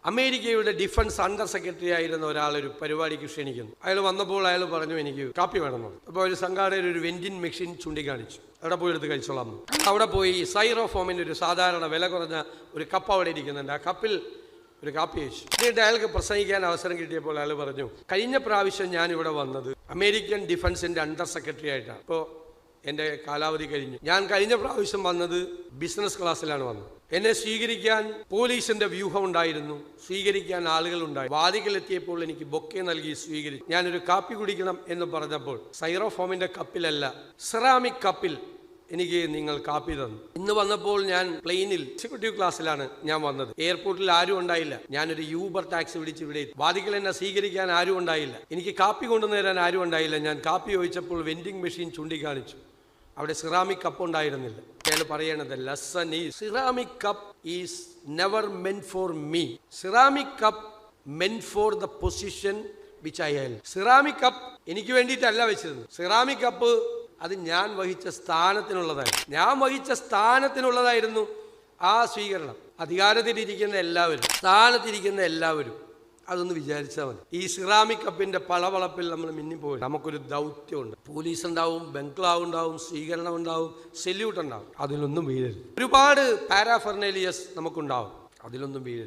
അമേരിക്കയുടെ defence under secretary ആയിരുന്ന ഒരാളൊരു പരിപാടിക്ക് ക്ഷണിക്കുന്നു. അയാൾ വന്നപ്പോൾ അയാൾ പറഞ്ഞു, എനിക്ക് കാപ്പി വേണമെന്ന്. അപ്പോൾ ഒരു സംഘാടകർ ഒരു വെൻഡിങ് മെഷീൻ ചൂണ്ടിക്കാണിച്ചു. അവിടെ പോയി എടുത്ത് കഴിച്ചോളാം. അവിടെ പോയി സൈറോഫോമിൻ്റെ ഒരു സാധാരണ വില കുറഞ്ഞ ഒരു കപ്പ് അവിടെ ഇരിക്കുന്നുണ്ട്. ആ കപ്പിൽ ഒരു കാപ്പി കഴിച്ചു. എന്നിട്ട് അയാൾക്ക് പ്രസംഗിക്കാൻ അവസരം കിട്ടിയപ്പോൾ അയാൾ പറഞ്ഞു, കഴിഞ്ഞ പ്രാവശ്യം ഞാൻ ഇവിടെ വന്നത് അമേരിക്കൻ ഡിഫൻസിൻ്റെ അണ്ടർ സെക്രട്ടറി ആയിട്ടാണ്. ഇപ്പോൾ എൻ്റെ കാലാവധി കഴിഞ്ഞു. ഞാൻ കഴിഞ്ഞ പ്രാവശ്യം വന്നത് ബിസിനസ് ക്ലാസ്സിലാണ് വന്നത്. എന്നെ സ്വീകരിക്കാൻ പോലീസിന്റെ വ്യൂഹം ഉണ്ടായിരുന്നു, സ്വീകരിക്കാൻ ആളുകളുണ്ടായി. വാതിക്കലെത്തിയപ്പോൾ എനിക്ക് ബൊക്കെ നൽകി സ്വീകരിച്ചു. ഞാനൊരു കാപ്പി കുടിക്കണം എന്ന് പറഞ്ഞപ്പോൾ സൈറോഫോമിന്റെ കപ്പിലല്ല, സെറാമിക് കപ്പിൽ എനിക്ക് നിങ്ങൾ കാപ്പി തന്നു. ഇന്ന് വന്നപ്പോൾ ഞാൻ പ്ലെയിനിൽ എക്സിക്യൂട്ടീവ് ക്ലാസ്സിലാണ് ഞാൻ വന്നത്. എയർപോർട്ടിൽ ആരും ഉണ്ടായില്ല. ഞാനൊരു യൂബർ ടാക്സി പിടിച്ച് ഇവിടെ വാതിക്കൽ എന്നെ സ്വീകരിക്കാൻ ആരും ഉണ്ടായില്ല. എനിക്ക് കാപ്പി കൊണ്ടുവന്നുതരാൻ ആരും ഉണ്ടായില്ല. ഞാൻ കാപ്പി ചോദിച്ചപ്പോൾ വെൻഡിങ് മെഷീൻ ചൂണ്ടിക്കാണിച്ചു. അവിടെ സിറാമിക് കപ്പ് ഉണ്ടായിരുന്നില്ല. അയാൾ പറയണത്, lesson is ceramic cup is never മെന്റ് for me, ceramic cup മെന്റ് for the position which I held. Ceramic cup എനിക്ക് വേണ്ടിയിട്ടല്ല വെച്ചിരുന്നത്. സിറാമിക് കപ്പ് അത് ഞാൻ വഹിച്ച സ്ഥാനത്തിനുള്ളതായിരുന്നു. ഞാൻ വഹിച്ച സ്ഥാനത്തിനുള്ളതായിരുന്നു ആ സ്വീകരണം. അധികാരത്തിലിരിക്കുന്ന എല്ലാവരും, സ്ഥാനത്തിരിക്കുന്ന എല്ലാവരും അതൊന്ന് വിചാരിച്ചാൽ മതി. ഈ സിറാമിക് കപ്പിന്റെ പളവളപ്പിൽ നമ്മൾ മിന്നിപ്പോയി. നമുക്കൊരു ദൗത്യമുണ്ട്. പോലീസ് ഉണ്ടാവും, ബംഗ്ലാവ് ഉണ്ടാവും, സ്വീകരണം ഉണ്ടാവും, സെല്യൂട്ട് ഉണ്ടാവും. അതിലൊന്നും വീഴരുത്. ഒരുപാട് പാരാഫെർണേലിയസ് നമുക്കുണ്ടാവും. അതിലൊന്നും വീഴരുത്.